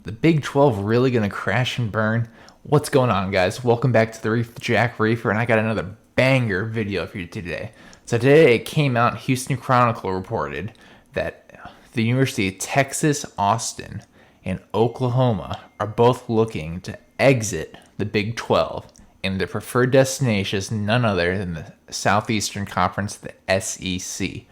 The Big 12 really going to crash and burn? What's going on, guys? Welcome back to the Reef with Jack Reefer, and I got another banger video for you today. So today it came out, Houston Chronicle reported that the University of Texas, Austin, and Oklahoma are both looking to exit the Big 12, and their preferred destination is none other than the Southeastern Conference, the SEC.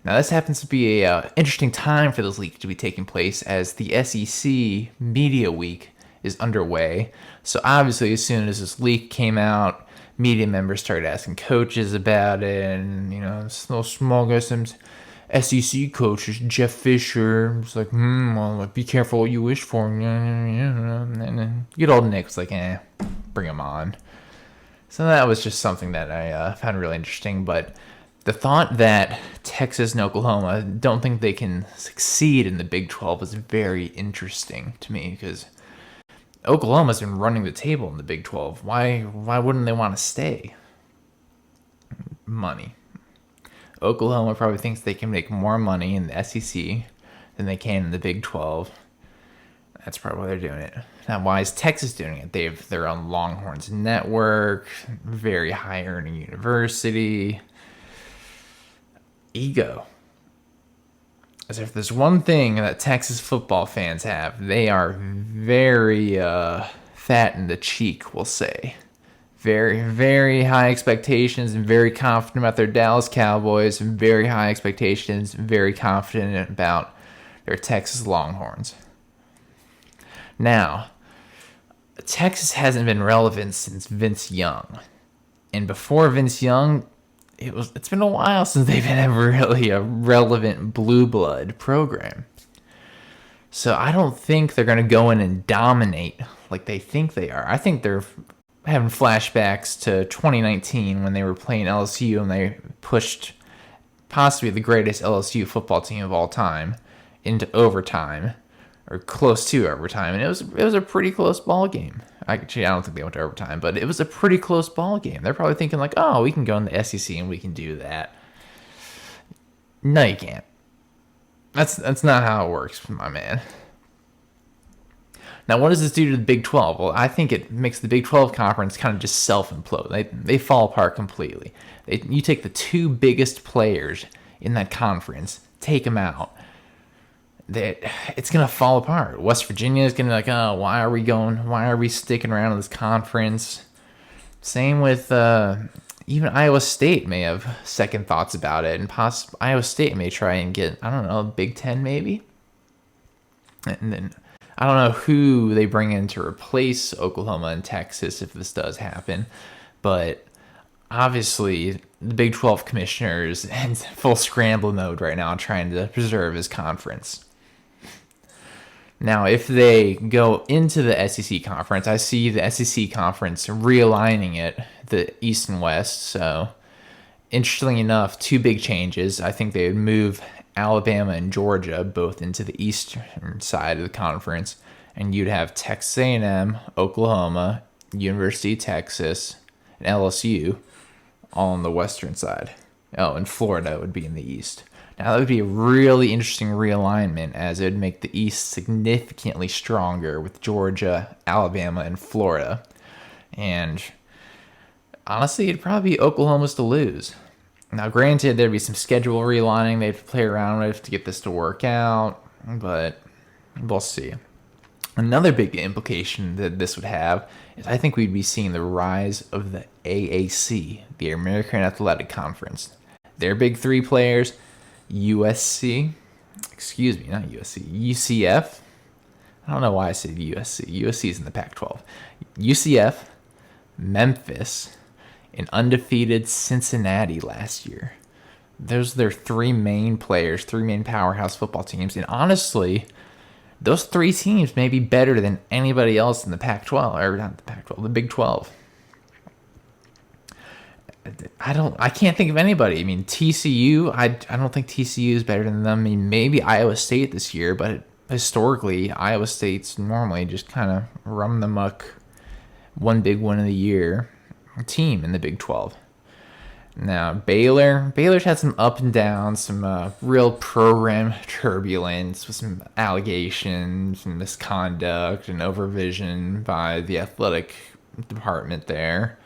Now, this happens to be a interesting time for this leak to be taking place as the SEC Media Week is underway. So obviously, as soon as this leak came out, media members started asking coaches about it, and this little small guy, some SEC coaches, Jeff Fisher, was like, well, be careful what you wish for. And then good old Nick was like, bring him on. So that was just something that I found really interesting, but the thought that Texas and Oklahoma don't think they can succeed in the Big 12 is very interesting to me because Oklahoma's been running the table in the Big 12. Why wouldn't they want to stay? Money. Oklahoma probably thinks they can make more money in the SEC than they can in the Big 12. That's probably why they're doing it. Now, why is Texas doing it? They have their own Longhorns network, very high-earning university. Ego. As if there's one thing that Texas football fans have, they are very fat in the cheek, we'll say. Very, very high expectations and very confident about their Dallas Cowboys, and very high expectations and very confident about their Texas Longhorns. Now, Texas hasn't been relevant since Vince Young. And before Vince Young, it's been a while since they've been really a relevant blue blood program. So I don't think they're going to go in and dominate like they think they are. I think they're having flashbacks to 2019 when they were playing LSU and they pushed possibly the greatest LSU football team of all time into overtime, or close to overtime, and it was a pretty close ball game. Actually, I don't think they went to overtime, but it was a pretty close ball game. They're probably thinking like, oh, we can go in the SEC and we can do that. No, you can't. That's not how it works, my man. Now, what does this do to the Big 12? Well, I think it makes the Big 12 conference kind of just self-implode. They fall apart completely. You take the two biggest players in that conference, take them out. It's going to fall apart. West Virginia is going to be like, oh, why are we sticking around in this conference? Same with even Iowa State may have second thoughts about it, and Iowa State may try and get, I don't know, Big Ten maybe? And then I don't know who they bring in to replace Oklahoma and Texas if this does happen, but obviously the Big 12 commissioners in full scramble mode right now trying to preserve his conference. Now, if they go into the SEC conference, I see the SEC conference realigning it, the East and West. So, interestingly enough, two big changes. I think they would move Alabama and Georgia both into the eastern side of the conference, and you'd have Texas A&M, Oklahoma, University of Texas, and LSU all on the western side. Oh, and Florida would be in the east. Now, that would be a really interesting realignment as it would make the East significantly stronger with Georgia, Alabama, and Florida. And honestly, it'd probably be Oklahoma's to lose. Now, granted, there'd be some schedule realigning they'd play around with to get this to work out, but we'll see. Another big implication that this would have is I think we'd be seeing the rise of the AAC, the American Athletic Conference. Their big three players, UCF. I don't know why I said USC. USC is in the Pac-12. UCF, Memphis, and undefeated Cincinnati last year. Those are their three main players, three main powerhouse football teams. And honestly, those three teams may be better than anybody else in the Pac-12, or not the Pac-12, the Big 12. I can't think of anybody. I mean, TCU, I don't think TCU is better than them. I mean, maybe Iowa State this year, but historically, Iowa State's normally just kind of run the muck, one big one of the year team in the Big 12. Now, Baylor's had some up and downs, some real program turbulence with some allegations and misconduct and overvision by the athletic department there.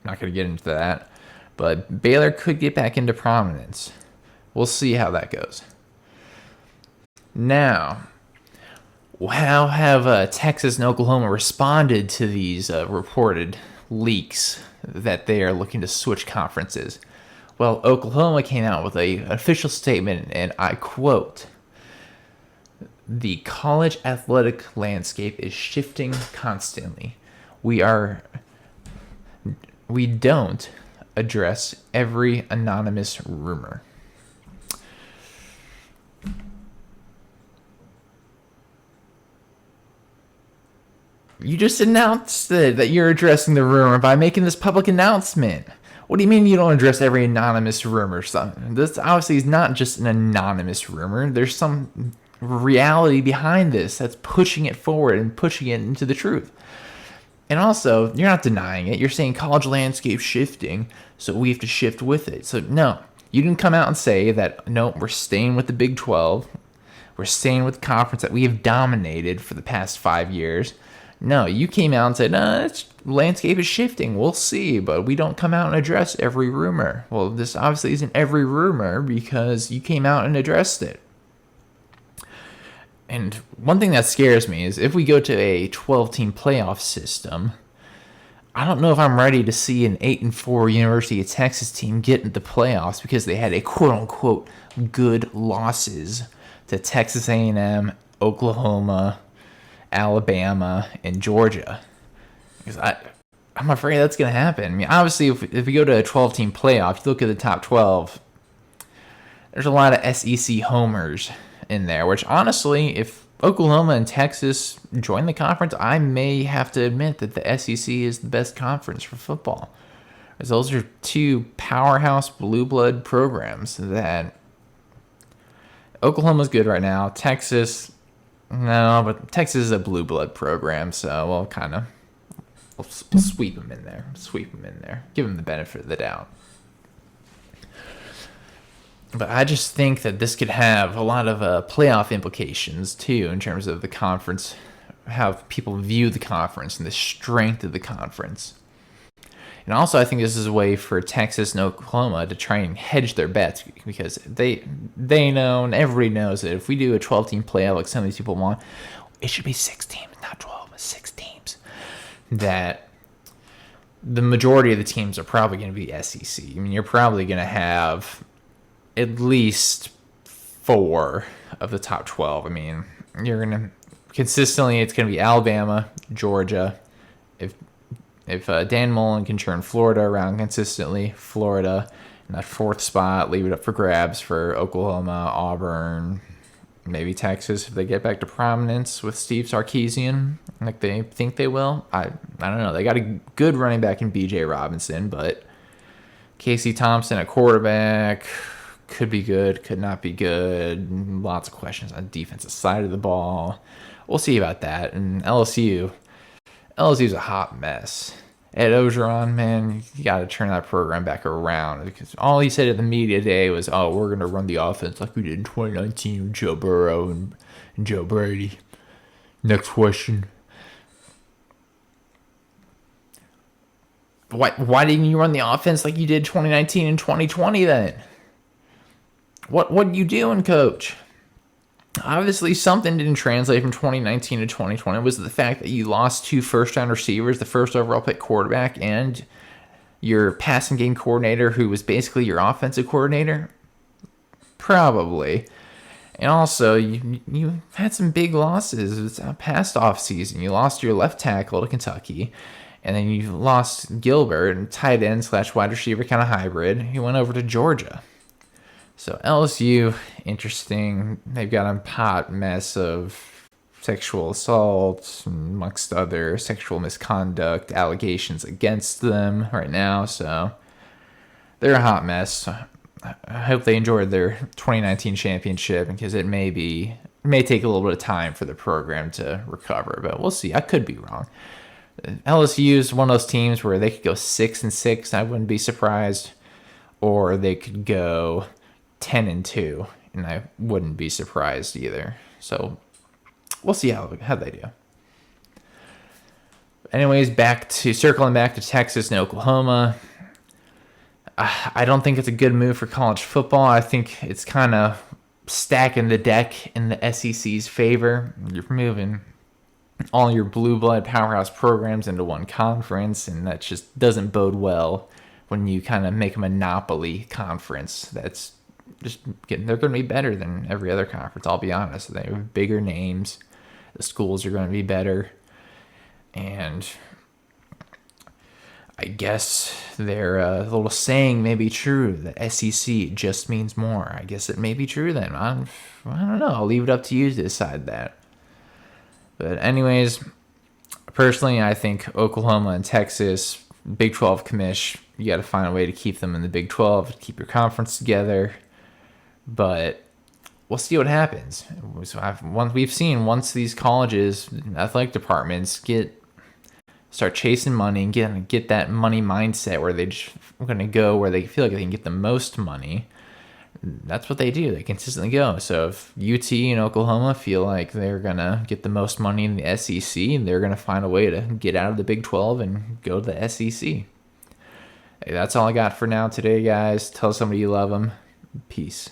I'm not going to get into that. But Baylor could get back into prominence. We'll see how that goes. Now, how have Texas and Oklahoma responded to these reported leaks that they are looking to switch conferences? Well, Oklahoma came out with an official statement, and I quote, "The college athletic landscape is shifting constantly. We don't address every anonymous rumor." You just announced that you're addressing the rumor by making this public announcement. What do you mean you don't address every anonymous rumor? This obviously is not just an anonymous rumor. There's some reality behind this that's pushing it forward and pushing it into the truth. And also, you're not denying it. You're saying college landscape shifting, so we have to shift with it. So no, you didn't come out and say that, no, we're staying with the Big 12. We're staying with the conference that we have dominated for the past 5 years. No, you came out and said, the landscape is shifting. We'll see, but we don't come out and address every rumor. Well, this obviously isn't every rumor because you came out and addressed it. And one thing that scares me is if we go to a 12-team playoff system, I don't know if I'm ready to see an 8-4 University of Texas team get into the playoffs because they had a quote-unquote good losses to Texas A&M, Oklahoma, Alabama, and Georgia. Because I'm afraid that's going to happen. I mean, obviously, if we go to a 12-team playoff, you look at the top 12, there's a lot of SEC homers in there, which honestly, if Oklahoma and Texas join the conference, I may have to admit that the SEC is the best conference for football. Because those are two powerhouse blue blood programs that Oklahoma's good right now. Texas, no, but Texas is a blue blood program, so we'll sweep them in there. Give them the benefit of the doubt. But I just think that this could have a lot of playoff implications, too, in terms of the conference, how people view the conference and the strength of the conference. And also, I think this is a way for Texas and Oklahoma to try and hedge their bets because they know, and everybody knows that if we do a 12-team playoff like some of these people want, it should be 6 teams, not 12, but 6 teams. That the majority of the teams are probably going to be SEC. I mean, you're probably going to have at least 4 of the top 12. I mean, you're going to consistently, it's going to be Alabama, Georgia. If Dan Mullen can turn Florida around consistently, Florida in that 4th spot, leave it up for grabs for Oklahoma, Auburn, maybe Texas if they get back to prominence with Steve Sarkisian, like they think they will. I don't know. They got a good running back in B.J. Robinson, but Casey Thompson at quarterback could be good, could not be good. Lots of questions on the defensive side of the ball. We'll see about that. And LSU's a hot mess. Ed Ogeron, man, you got to turn that program back around because all he said at the media day was, "Oh, we're going to run the offense like we did in 2019 with Joe Burrow and Joe Brady." Next question. Why didn't you run the offense like you did 2019 and 2020 then? What are you doing, coach? Obviously, something didn't translate from 2019 to 2020. It was the fact that you lost 2 first-round receivers, the first overall pick quarterback, and your passing game coordinator, who was basically your offensive coordinator? Probably. And also, you had some big losses past offseason. You lost your left tackle to Kentucky, and then you lost Gilbert, and tight end / wide receiver kind of hybrid. He went over to Georgia. So LSU, interesting. They've got a hot mess of sexual assault, amongst other sexual misconduct allegations against them right now. So they're a hot mess. I hope they enjoyed their 2019 championship because it may take a little bit of time for the program to recover, but we'll see. I could be wrong. LSU is one of those teams where they could go 6-6. I wouldn't be surprised. or they could go 10-2, and I wouldn't be surprised either. So we'll see how they do. Anyways, circling back to Texas and Oklahoma. I don't think it's a good move for college football. I think it's kind of stacking the deck in the SEC's favor. You're moving all your blue blood powerhouse programs into one conference, and that just doesn't bode well when you kind of make a monopoly conference. That's just they're going to be better than every other conference. I'll be honest. They have bigger names. The schools are going to be better, and I guess their little saying may be true. The SEC just means more. I guess it may be true then. I don't know. I'll leave it up to you to decide that. But anyways, personally, I think Oklahoma and Texas, Big 12 commish, you got to find a way to keep them in the Big 12, keep your conference together. But we'll see what happens. We've seen once these colleges, athletic departments start chasing money and get that money mindset where they're just going to go where they feel like they can get the most money. That's what they do. They consistently go. So if UT and Oklahoma feel like they're going to get the most money in the SEC, they're going to find a way to get out of the Big 12 and go to the SEC. Hey, that's all I got for now today, guys. Tell somebody you love them. Peace.